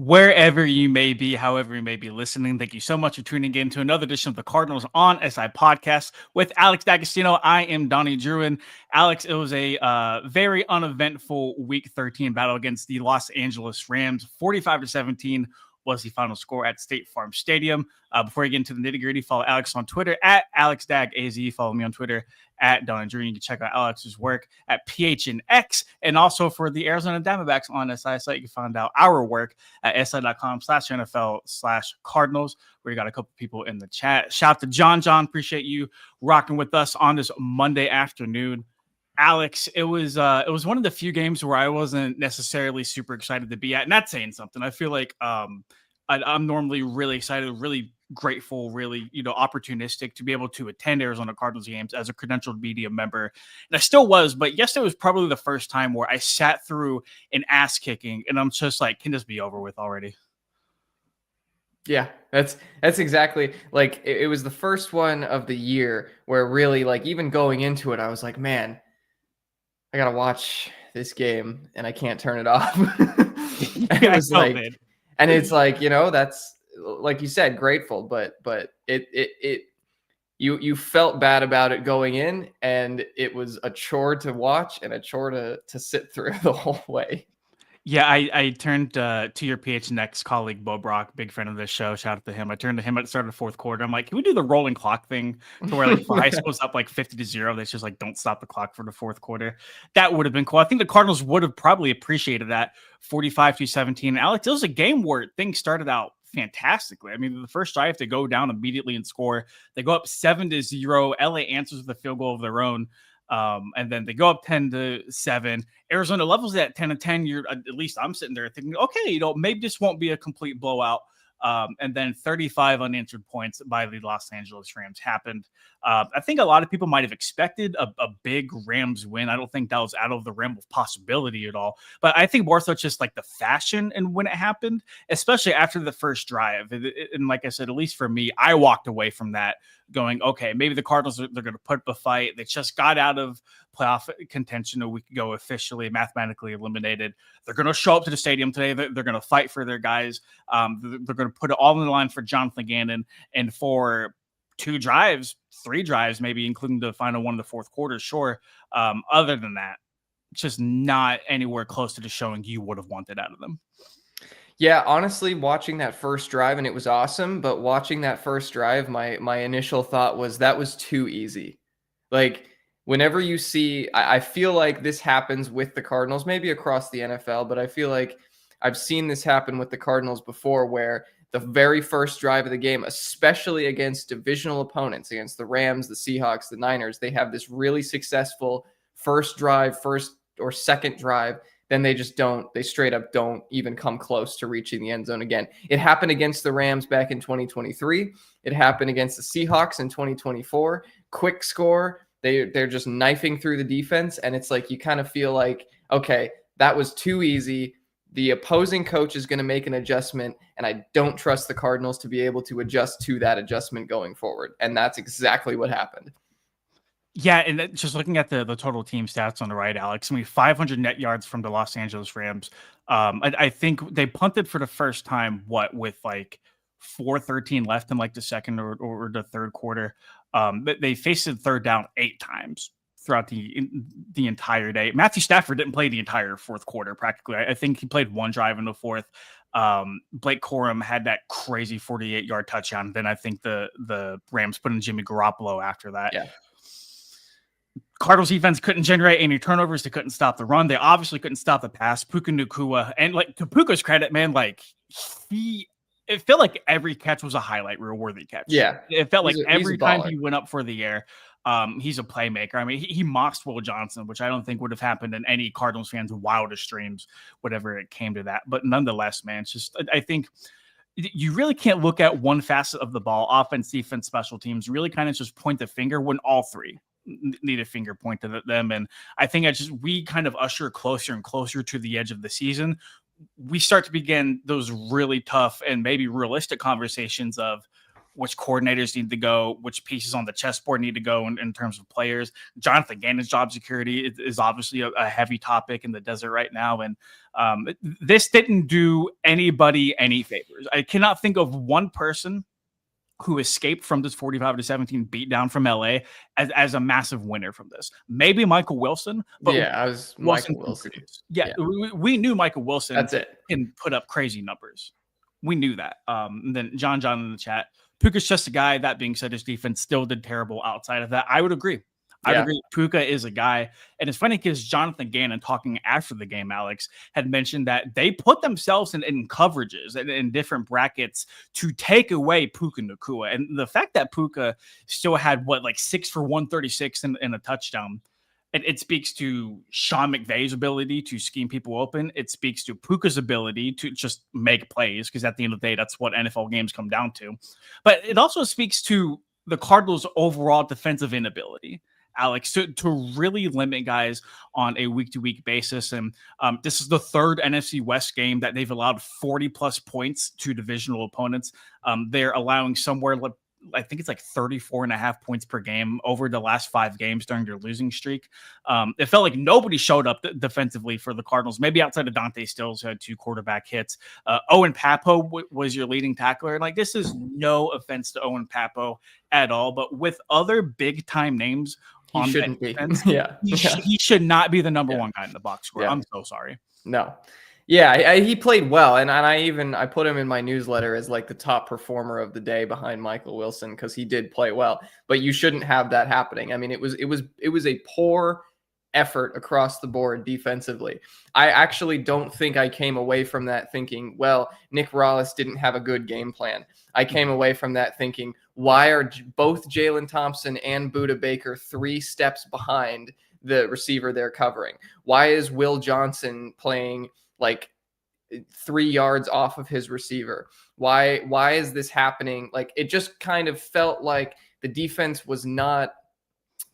wherever you may be, however you may be listening. Thank you so much for tuning in to another edition of the Cardinals on SI Podcast with Alex D'Agostino. I am Donnie Druin. Alex, it was a very uneventful Week 13 battle against the Los Angeles Rams. 45-17 was the final score at State Farm Stadium. Before you get into the nitty-gritty, follow Alex on Twitter at AlexDagAZ. Follow me on Twitter at Donnie Druin. You can check out Alex's work at PHNX. And also for the Arizona Diamondbacks on SI site, you can find out our work at si.com/NFL/Cardinals, where you got a couple people in the chat. Shout out to John. Appreciate you rocking with us on this Monday afternoon. Alex, it was one of the few games where I wasn't necessarily super excited to be at. And that's saying something. I feel like I'm normally really excited, really grateful, really, opportunistic to be able to attend Arizona Cardinals games as a credentialed media member. And I still was, but yesterday was probably the first time where I sat through an ass kicking and I'm just like, can this be over with already? Yeah, that's exactly like it was the first one of the year where really, like, even going into it, I was like, man, I gotta watch this game and I can't turn it off. It was like, and it's like, that's like you said, grateful, but you felt bad about it going in, and it was a chore to watch and a chore to sit through the whole way. Yeah, I turned to your PHNX colleague, Bo Brock, big friend of this show. Shout out to him. I turned to him at the start of the fourth quarter. I'm like, can we do the rolling clock thing to where like high school's up like 50-0? That's just like, don't stop the clock for the fourth quarter. That would have been cool. I think the Cardinals would have probably appreciated that 45-17. Alex, it was a game where things started out fantastically. I mean, the first drive, they go down immediately and score. They go up 7-0. LA answers with a field goal of their own. And then they go up 10-7. Arizona levels it at 10-10. You're at least I'm sitting there thinking, okay, maybe this won't be a complete blowout. And then 35 unanswered points by the Los Angeles Rams happened. I think a lot of people might have expected a big Rams win. I don't think that was out of the realm of possibility at all. But I think more so just like the fashion and when it happened, especially after the first drive. And like I said, at least for me, I walked away from that going, okay, maybe the Cardinals, they're going to put up a fight. They just got out of playoff contention a week ago, officially mathematically eliminated. They're going to show up to the stadium today. They're going to fight for their guys. They're going to put it all on the line for Jonathan Gannon and for 3 drives, maybe including the final one of the fourth quarter. Sure. Other than that, just not anywhere close to the showing you would have wanted out of them. Yeah, honestly, watching that first drive, and it was awesome, but watching that first drive, my initial thought was that was too easy. Like, whenever you see, I feel like this happens with the Cardinals, maybe across the NFL, but I feel like I've seen this happen with the Cardinals before, where the very first drive of the game, especially against divisional opponents, against the Rams, the Seahawks, the Niners, they have this really successful first or second drive. Then they straight up don't even come close to reaching the end zone again. It happened against the Rams back in 2023. It happened against the Seahawks in 2024. Quick score. They're just knifing through the defense. And it's like, you kind of feel like, okay, that was too easy. The opposing coach is going to make an adjustment, and I don't trust the Cardinals to be able to adjust to that adjustment going forward. And that's exactly what happened. Yeah, and just looking at the total team stats on the right, Alex, I mean, 500 net yards from the Los Angeles Rams. I think they punted for the first time, with like 4:13 left in like the second or the third quarter. They faced it third down 8 times throughout the entire day. Matthew Stafford didn't play the entire fourth quarter practically. I think he played 1 drive in the fourth. Blake Corum had that crazy 48-yard touchdown. Then I think the Rams put in Jimmy Garoppolo after that. Yeah. Cardinals defense couldn't generate any turnovers. They couldn't stop the run. They obviously couldn't stop the pass. Puka Nacua, and like, to Puka's credit, man, like it felt like every catch was a highlight reel worthy catch. Yeah. It felt like every time he went up for the air, he's a playmaker. I mean, he mossed Will Johnson, which I don't think would have happened in any Cardinals fans' wildest dreams, whatever it came to that. But nonetheless, man, it's just, I think you really can't look at one facet of the ball, offense, defense, special teams, really kind of just point the finger when all three need a finger pointed at them. And I think we kind of usher closer and closer to the edge of the season. We start to begin those really tough and maybe realistic conversations of, which coordinators need to go, which pieces on the chessboard need to go in terms of players. Jonathan Gannon's job security is obviously a heavy topic in the desert right now. And this didn't do anybody any favors. I cannot think of one person who escaped from this 45-17 beatdown from LA as a massive winner from this. Maybe Michael Wilson, but Yeah, I was Michael Wilson. Yeah, we knew Michael Wilson That's it. can put up crazy numbers. We knew that. And then John in the chat, Puka's just a guy. That being said, his defense still did terrible outside of that. I would agree. I would agree. Puka is a guy. And it's funny because Jonathan Gannon, talking after the game, Alex, had mentioned that they put themselves in coverages and in different brackets to take away Puka Nacua. And the fact that Puka still had, 6 for 136 and a touchdown, it speaks to Sean McVay's ability to scheme people open. It speaks to Puka's ability to just make plays, because at the end of the day, that's what NFL games come down to. But it also speaks to the Cardinals' overall defensive inability, Alex, to really limit guys on a week-to-week basis. And this is the third NFC West game that they've allowed 40-plus points to divisional opponents. They're allowing somewhere, I think it's like 34.5 points per game over the last 5 games during their losing streak. It felt like nobody showed up defensively for the Cardinals, maybe outside of Dante Stills, who had 2 quarterback hits. Owen Papo was your leading tackler. And this is no offense to Owen Papo at all, but with other big time names, he shouldn't be. Defense, he should not be the number one guy in the box score. I'm so sorry. No. Yeah, he played well, and I put him in my newsletter as like the top performer of the day behind Michael Wilson, because he did play well. But you shouldn't have that happening. I mean, it was a poor effort across the board defensively. I actually don't think I came away from that thinking, well, Nick Rallis didn't have a good game plan. I came away from that thinking, why are both Jalen Thompson and Budda Baker 3 steps behind the receiver they're covering? Why is Will Johnson playing like 3 yards off of his receiver? Why is this happening? Like, it just kind of felt like the defense was not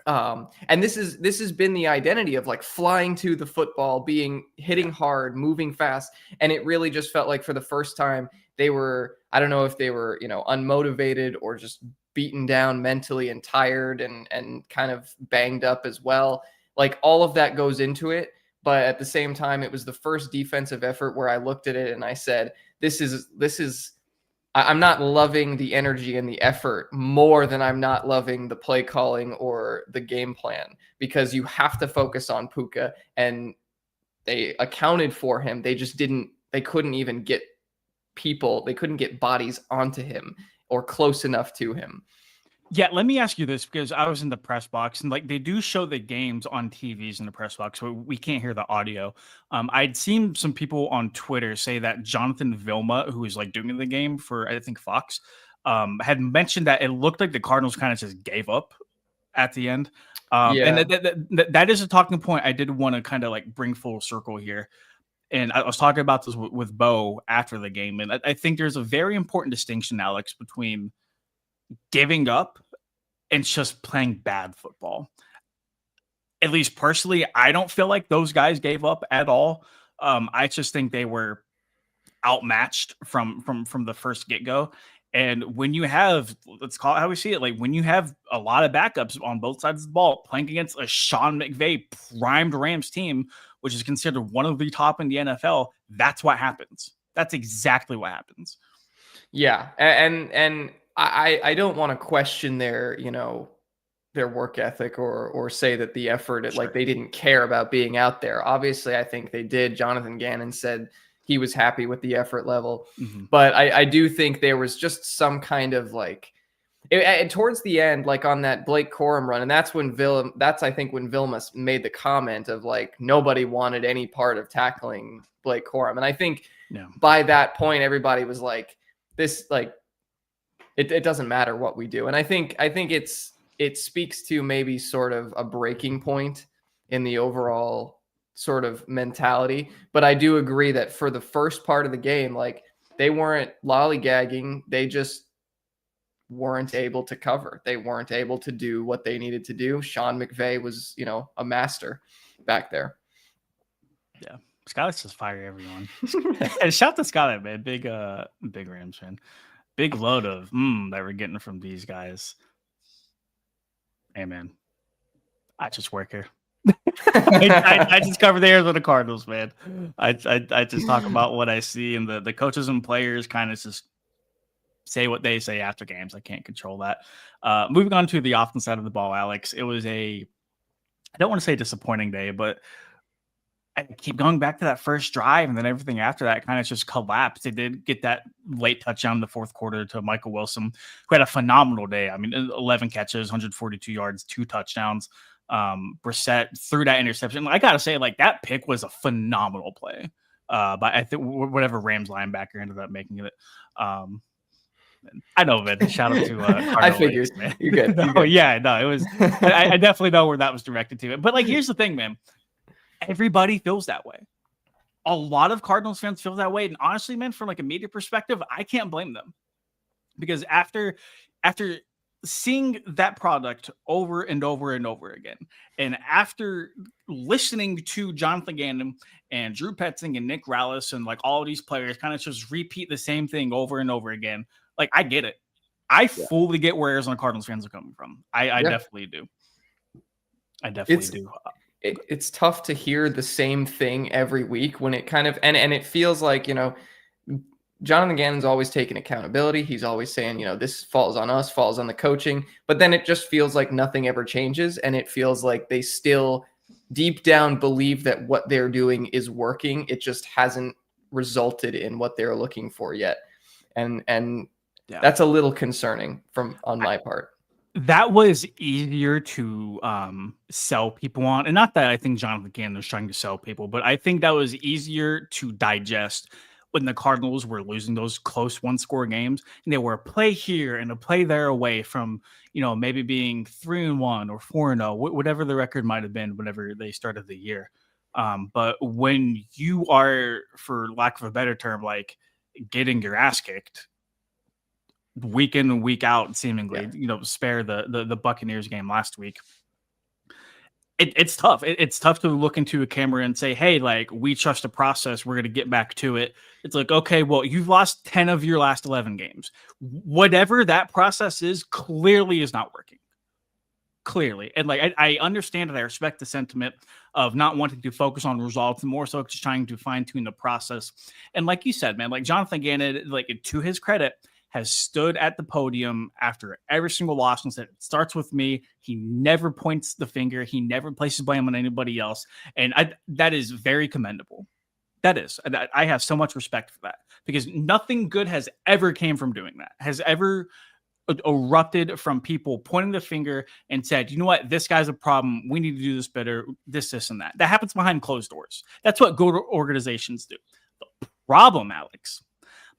and this has been the identity of like flying to the football, hitting hard, moving fast, and it really just felt like for the first time they were, I don't know if they were, unmotivated or just beaten down mentally and tired and kind of banged up as well. Like, all of that goes into it. But at the same time, it was the first defensive effort where I looked at it and I said, I'm not loving the energy and the effort more than I'm not loving the play calling or the game plan, because you have to focus on Puka, and they accounted for him. They couldn't even get they couldn't get bodies onto him or close enough to him. Yeah, let me ask you this, because I was in the press box, and they do show the games on TVs in the press box, so we can't hear the audio. I'd seen some people on Twitter say that Jonathan Vilma, who is doing the game for, I think, Fox, had mentioned that it looked like the Cardinals kind of just gave up at the end. And that is a talking point I did want to kind of bring full circle here. And I was talking about this with Bo after the game, and I think there's a very important distinction, Alex, between giving up and just playing bad football. At least personally, I don't feel like those guys gave up at all. I just think they were outmatched from the first get-go. And when you have, let's call it how we see it, when you have a lot of backups on both sides of the ball playing against a Sean McVay primed Rams team, which is considered one of the top in the NFL, that's what happens. That's exactly what happens. Yeah, and I don't want to question their work ethic or say that the effort, Sure. they didn't care about being out there. Obviously, I think they did. Jonathan Gannon said he was happy with the effort level, but I do think there was just some kind of towards the end, on that Blake Corum run, and that's I think when Vilma made the comment of nobody wanted any part of tackling Blake Corum, and I think by that point everybody was this it doesn't matter what we do. And I think it speaks to maybe sort of a breaking point in the overall sort of mentality. But I do agree that for the first part of the game, they weren't lollygagging. They just weren't able to cover. They weren't able to do what they needed to do. Sean McVay was, a master back there. Yeah. Skyler's just fire everyone. And shout out to Skyler, man. Big Rams fan. Big load of that we're getting from these guys. Hey, man, I just work here. I just cover the Arizona Cardinals, man. I just talk about what I see, and the coaches and players kind of just say what they say after games. I can't control that. Moving on to the offense side of the ball, Alex, it was I don't want to say disappointing day, but I keep going back to that first drive, and then everything after that kind of just collapsed. They did get that late touchdown in the fourth quarter to Michael Wilson, who had a phenomenal day. I mean, 11 catches, 142 yards, 2 touchdowns. Brissett threw that interception. I gotta say, like, that pick was a phenomenal play. But I think whatever Rams linebacker ended up making it. I know, man. Shout out to I figured. Lakes, man. You're good. No, yeah, no, it was. I definitely know where that was directed to. But like, here's the thing, man. Everybody feels that way. A lot of Cardinals fans feel that way, and honestly, man, from like a media perspective, I can't blame them, because after seeing that product over and over and over again, and after listening to Jonathan Gannon and Drew Petzing and Nick Rallis and like all of these players kind of just repeat the same thing over and over again, like, I get it. I fully get where Arizona Cardinals fans are coming from. I definitely do. I definitely do. It's tough to hear the same thing every week when it kind of and it feels like, Jonathan Gannon's always taking accountability. He's always saying, this falls on us, falls on the coaching, but then it just feels like nothing ever changes, and it feels like they still deep down believe that what they're doing is working. It just hasn't resulted in what they're looking for yet. And that's a little concerning on my part. That was easier to sell people on. And not that I think Jonathan Gannon was trying to sell people, but I think that was easier to digest when the Cardinals were losing those close one-score games, and they were a play here and a play there away from, maybe being 3-1 or 4-0, whatever the record might have been whenever they started the year. But when you are, for lack of a better term, like, getting your ass kicked week in and week out, seemingly, spare the Buccaneers game last week. It's tough. It's tough to look into a camera and say, hey, like, we trust the process. We're going to get back to it. It's like, okay, well, you've lost 10 of your last 11 games. Whatever that process is, clearly is not working. Clearly. And like, I understand and I respect the sentiment of not wanting to focus on results and more so just trying to fine tune the process. And like you said, man, like, Jonathan Gannon, like, to his credit, has stood at the podium after every single loss and said, it starts with me. He never points the finger. He never places blame on anybody else. And that is very commendable. That is. I have so much respect for that, because nothing good has ever came from doing that, has ever erupted from people pointing the finger and said, you know what, this guy's a problem. We need to do this better, this, and that. That happens behind closed doors. That's what good organizations do. The problem, Alex,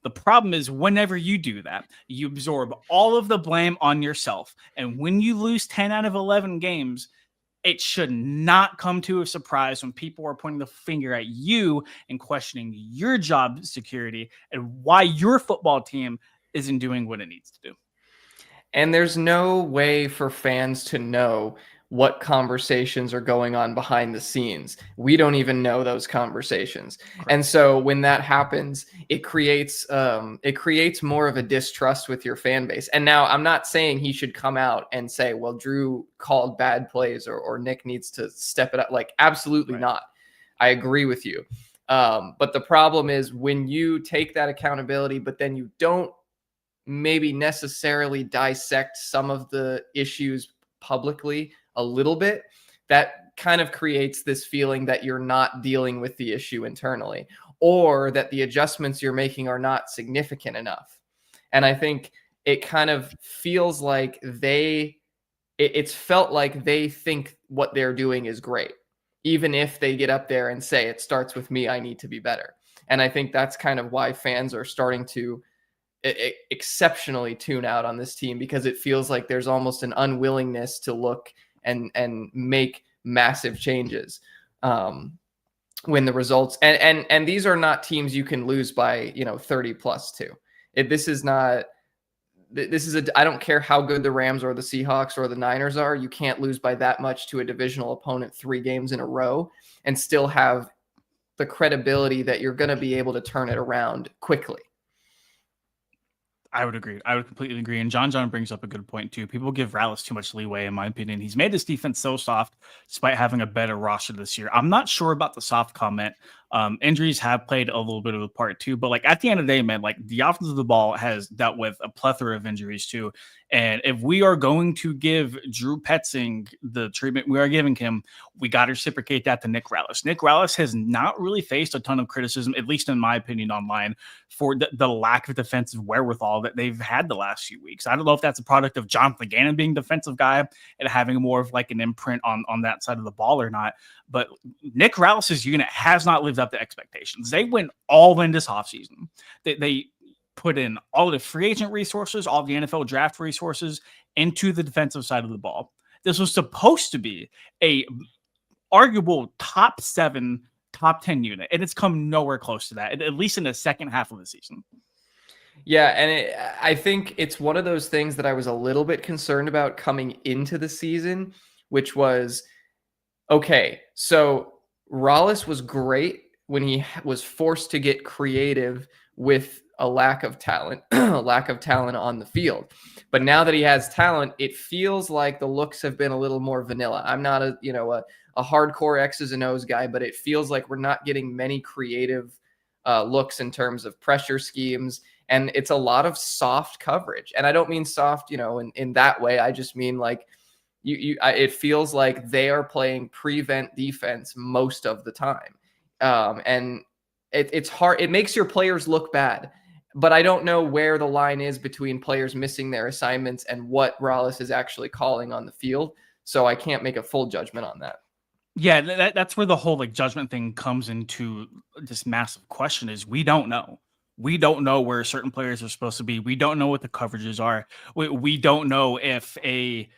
the problem is whenever you do that, you absorb all of the blame on yourself. And when you lose 10 out of 11 games, it should not come to a surprise when people are pointing the finger at you and questioning your job security and why your football team isn't doing what it needs to do. And there's no way for fans to know what conversations are going on behind the scenes. We don't even know those conversations. Correct. And so when that happens, it creates more of a distrust with your fan base. And now I'm not saying he should come out and say, well, Drew called bad plays or Nick needs to step it up. Like, absolutely not. I agree with you. But the problem is when you take that accountability, but then you don't maybe necessarily dissect some of the issues publicly a little bit, that kind of creates this feeling that you're not dealing with the issue internally, or that the adjustments you're making are not significant enough. And I think it kind of feels like it's felt like they think what they're doing is great, even if they get up there and say, it starts with me, I need to be better. And I think that's kind of why fans are starting to exceptionally tune out on this team, because it feels like there's almost an unwillingness to look and make massive changes when the results and these are not teams you can lose by 30 plus to. This is I don't care how good the Rams or the Seahawks or the Niners are, you can't lose by that much to a divisional opponent 3 games in a row and still have the credibility that you're going to be able to turn it around quickly. I would agree. I would completely agree. And John brings up a good point too. People give Rallis too much leeway, in my opinion. He's made this defense so soft despite having a better roster this year. I'm not sure about the soft comment. Injuries have played a little bit of a part too, but like at the end of the day, man, like the offense of the ball has dealt with a plethora of injuries too. And if we are going to give Drew Petzing the treatment we are giving him, we got to reciprocate that to Nick Rallis. Nick Rallis has not really faced a ton of criticism, at least in my opinion, online for the lack of defensive wherewithal that they've had the last few weeks. I don't know if that's a product of Jonathan Gannon being defensive guy and having more of like an imprint on that side of the ball or not. But Nick Rallis' unit has not lived up to expectations. They went all in this offseason. They put in all the free agent resources, all the NFL draft resources into the defensive side of the ball. This was supposed to be a arguable top 7, top 10 unit, and it's come nowhere close to that, at least in the second half of the season. Yeah, and I think it's one of those things that I was a little bit concerned about coming into the season, which was, okay, so Rallis was great when he was forced to get creative with a lack of talent, a lack of talent on the field. But now that he has talent, it feels like the looks have been a little more vanilla. I'm not a hardcore X's and O's guy, but it feels like we're not getting many creative looks in terms of pressure schemes. And it's a lot of soft coverage. And I don't mean soft, in that way. I just mean like it feels like they are playing prevent defense most of the time. And it's hard. It makes your players look bad. But I don't know where the line is between players missing their assignments and what Rallis is actually calling on the field. So I can't make a full judgment on that. Yeah, that's where the whole like judgment thing comes into this massive question is we don't know. We don't know where certain players are supposed to be. We don't know what the coverages are. We don't know if a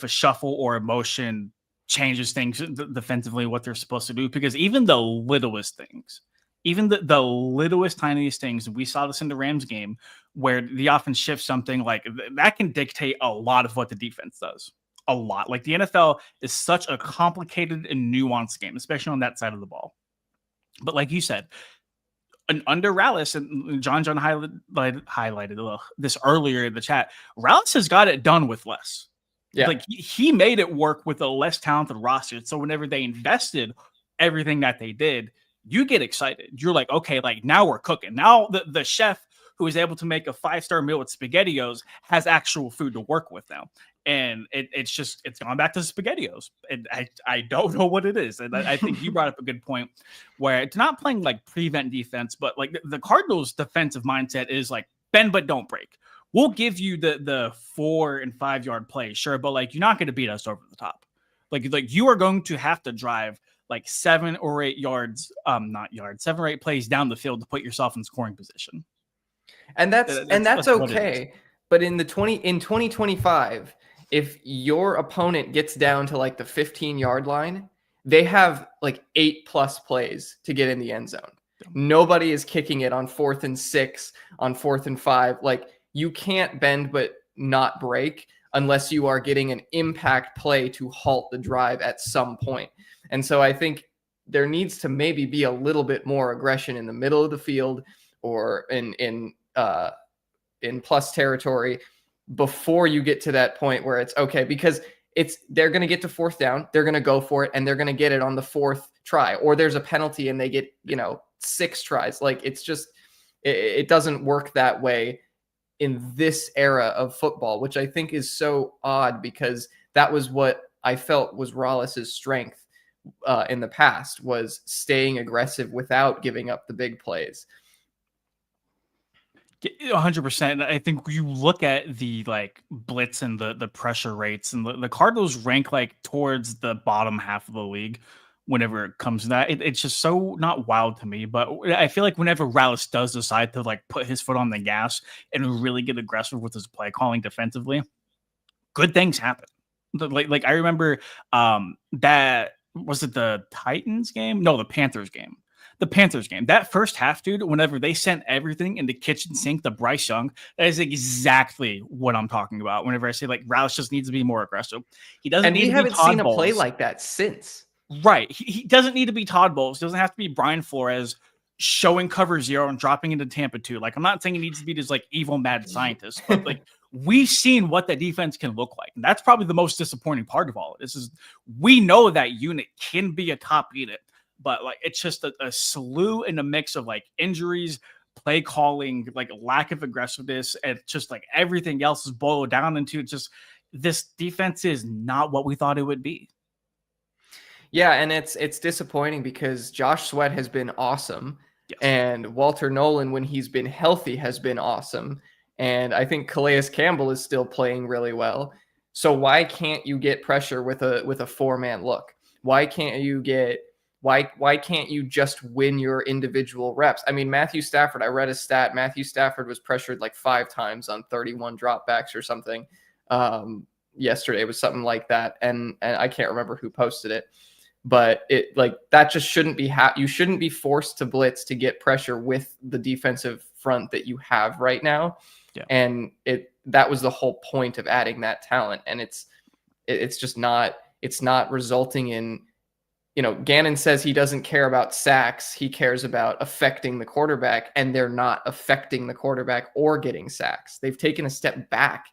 shuffle or a motion changes things defensively, what they're supposed to do, because even the littlest things, even the littlest, tiniest things, we saw this in the Rams game where the offense shifts something like that can dictate a lot of what the defense does. A lot. Like the NFL is such a complicated and nuanced game, especially on that side of the ball. But like you said, under Rallis, and John highlighted this earlier in the chat, Rallis has got it done with less. Yeah. Like he made it work with a less talented roster. So whenever they invested everything that they did, you get excited. You're like, okay, like now we're cooking. Now the chef who is able to make a 5-star meal with SpaghettiOs has actual food to work with now. And it's gone back to SpaghettiOs. And I don't know what it is. And I think you brought up a good point where it's not playing like prevent defense, but like the Cardinals defensive mindset is like bend but don't break. We'll give you the 4 and 5 yard play, sure, but like you're not going to beat us over the top. Like you are going to have to drive like 7 or 8 yards, 7 or 8 plays down the field to put yourself in scoring position. And that's okay. But in 2025, if your opponent gets down to like the 15-yard line, they have like 8+ plays to get in the end zone. Nobody is kicking it on 4th and 6, on 4th and 5. Like you can't bend but not break unless you are getting an impact play to halt the drive at some point. And so I think there needs to maybe be a little bit more aggression in the middle of the field or in plus territory before you get to that point where it's okay, because they're going to get to 4th down, they're going to go for it, and they're going to get it on the 4th try, or there's a penalty and they get 6 tries. Like it's just it doesn't work that way in this era of football, which I think is so odd because that was what I felt was Rallis's strength in the past, was staying aggressive without giving up the big plays. 100%. I think you look at the like blitz and the pressure rates, and the Cardinals rank like towards the bottom half of the league whenever it comes to that. It's just so not wild to me. But I feel like whenever Rallis does decide to like put his foot on the gas and really get aggressive with his play calling defensively, good things happen. Like I remember that was it the Titans game? No, the Panthers game. The Panthers game, that first half, dude, whenever they sent everything in the kitchen sink to Bryce Young, that is exactly what I'm talking about. Whenever I say like Rallis just needs to be more aggressive, he doesn't. And need we to haven't be Todd seen Bowles. A play like that since. Right, he doesn't need to be Todd Bowles. Doesn't have to be Brian Flores. showing cover zero and dropping into Tampa 2. Like, I'm not saying it needs to be this like evil mad scientist, but like we've seen what that defense can look like. And that's probably the most disappointing part of all of this is we know that unit can be a top unit, but like it's just a slew in a mix of like injuries, play calling, like lack of aggressiveness, and just like everything else is boiled down into just this defense is not what we thought it would be. Yeah, and it's disappointing because Josh Sweat has been awesome, Yes. and Walter Nolan, when he's been healthy, has been awesome, and I think Calais Campbell is still playing really well. So why can't you get pressure with a 4-man look? Why can't you just win your individual reps? I mean, Matthew Stafford, I read a stat. Matthew Stafford was pressured like 5 times on 31 dropbacks or something. Yesterday it was something like that, and I can't remember who posted it. But it like that just shouldn't be you shouldn't be forced to blitz to get pressure with the defensive front that you have right now. Yeah. And that was the whole point of adding that talent. And it's just not resulting in, Gannon says he doesn't care about sacks. He cares about affecting the quarterback, and they're not affecting the quarterback or getting sacks. They've taken a step back.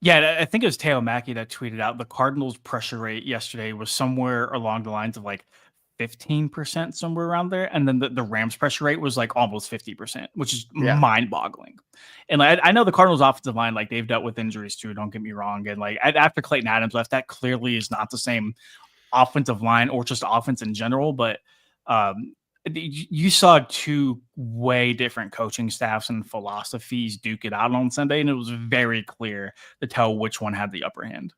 Yeah, I think it was Teo Mackey that tweeted out the Cardinals' pressure rate yesterday was somewhere along the lines of like 15%, somewhere around there. And then the Rams' pressure rate was like almost 50%, which is mind-boggling. And like, I know the Cardinals' offensive line, like they've dealt with injuries too, don't get me wrong. And like after Clayton Adams left, that clearly is not the same offensive line or just offense in general. But you saw 2 way different coaching staffs and philosophies duke it out on Sunday, and it was very clear to tell which one had the upper hand.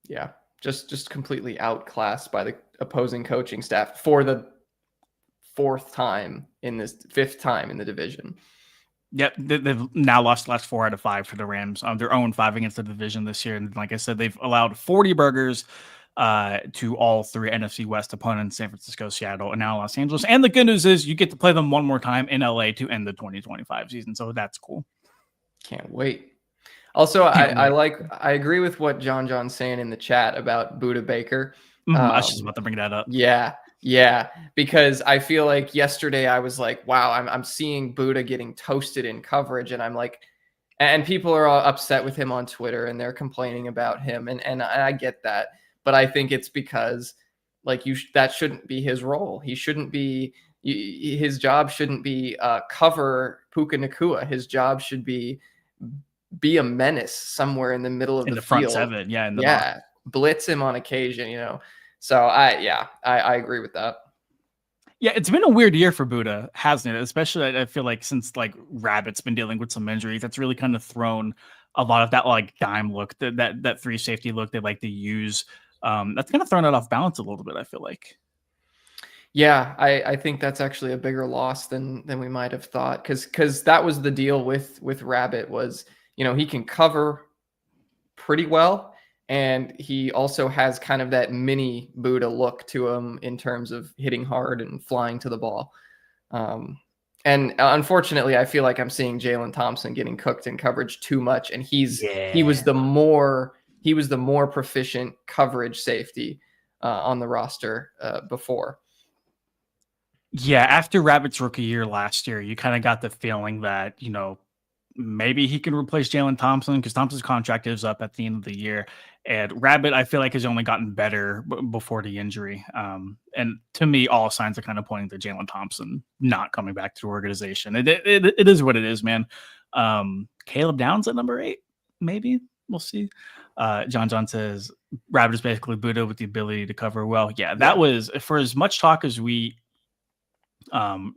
Yeah, just completely outclassed by the opposing coaching staff for the 5th time in the division. Yep, they've now lost the last 4 out of 5 to the Rams. Their own 5 against the division this year, and like I said, they've allowed 40 burgers to all 3 NFC West opponents, San Francisco, Seattle, and now Los Angeles. And the good news is you get to play them one more time in LA to end the 2025 season. So that's cool. Can't wait. Also, I agree with what John's saying in the chat about Budda Baker. I was just about to bring that up. Yeah, because I feel like yesterday I was like, wow, I'm seeing Budda getting toasted in coverage, and I'm like, and people are all upset with him on Twitter and they're complaining about him, and I get that. But I think it's because like that shouldn't be his role. He shouldn't be his job shouldn't be cover Puka Nacua. His job should be a menace somewhere in the middle of the front field. 7. Yeah, blitz him on occasion. So I agree with that. Yeah, it's been a weird year for Budda, hasn't it? Especially I feel like since like Rabbit's been dealing with some injuries, that's really kind of thrown a lot of that like dime look, that 3 safety look they like to use. That's kind of thrown it off balance a little bit, I feel like. Yeah, I think that's actually a bigger loss than we might have thought, because that was the deal with Rabbit was, he can cover pretty well, and he also has kind of that mini Budda look to him in terms of hitting hard and flying to the ball. And unfortunately, I feel like I'm seeing Jalen Thompson getting cooked in coverage too much, and he was the more proficient coverage safety on the roster before. Yeah, after Rabbit's rookie year last year, you kind of got the feeling that, maybe he can replace Jalen Thompson because Thompson's contract is up at the end of the year. And Rabbit, I feel like, has only gotten better before the injury. And to me, all signs are kind of pointing to Jalen Thompson not coming back to the organization. It is what it is, man. Caleb Downs at number 8, maybe. We'll see. John says Rabbit is basically Budda with the ability to cover well. Yeah, that was, for as much talk as we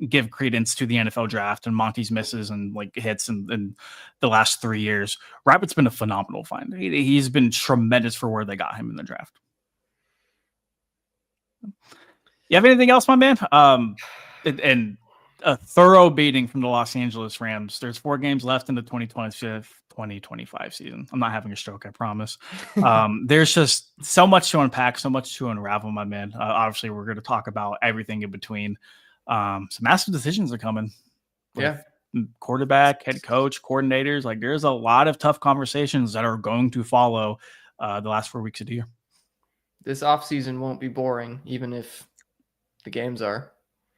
give credence to the NFL draft and Monty's misses and like hits in the last 3 years, Rabbit's been a phenomenal find. He's been tremendous for where they got him in the draft. You have anything else, my man? And a thorough beating from the Los Angeles Rams. There's 4 games left in the 2025 season. I'm not having a stroke, I promise. There's just so much to unpack, so much to unravel, my man. Obviously, we're going to talk about everything in between. Some massive decisions are coming. Yeah. Quarterback, head coach, coordinators. Like, there's a lot of tough conversations that are going to follow the last 4 weeks of the year. This offseason won't be boring, even if the games are.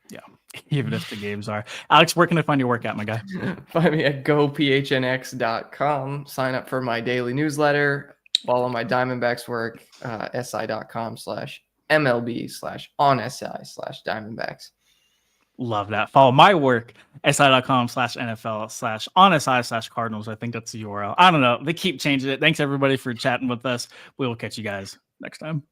Yeah, even if the games are. Alex, where can I find your work at, my guy? Find me at gophnx.com. Sign up for my daily newsletter. Follow my Diamondbacks work, si.com/MLB/on/SI/Diamondbacks. Love that. Follow my work, si.com/NFL/on/SI/Cardinals. I think that's the URL. I don't know. They keep changing it. Thanks everybody for chatting with us. We will catch you guys next time.